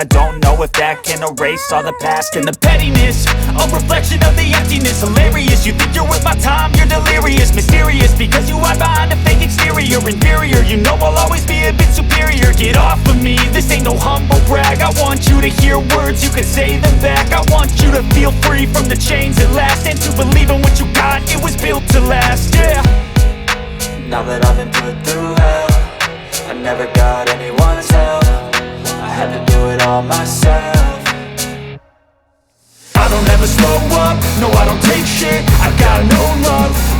I don't know if that can erase all the past and the pettiness, a reflection of the emptiness. Hilarious, you think you're with my time, you're delirious. Mysterious, because you hide behind a fake exterior. Inferior, you know I'll always be a bit superior. Get off of me, this ain't no humble brag. I want you to hear words, you can say them back. I want you to feel free from the chains at last, and to believe in what you got, it was built to last, yeah. Now that I've been put through hell, I never got anyone's help, I had to do it all myself. I don't ever slow up, no I don't take shit, I got no love.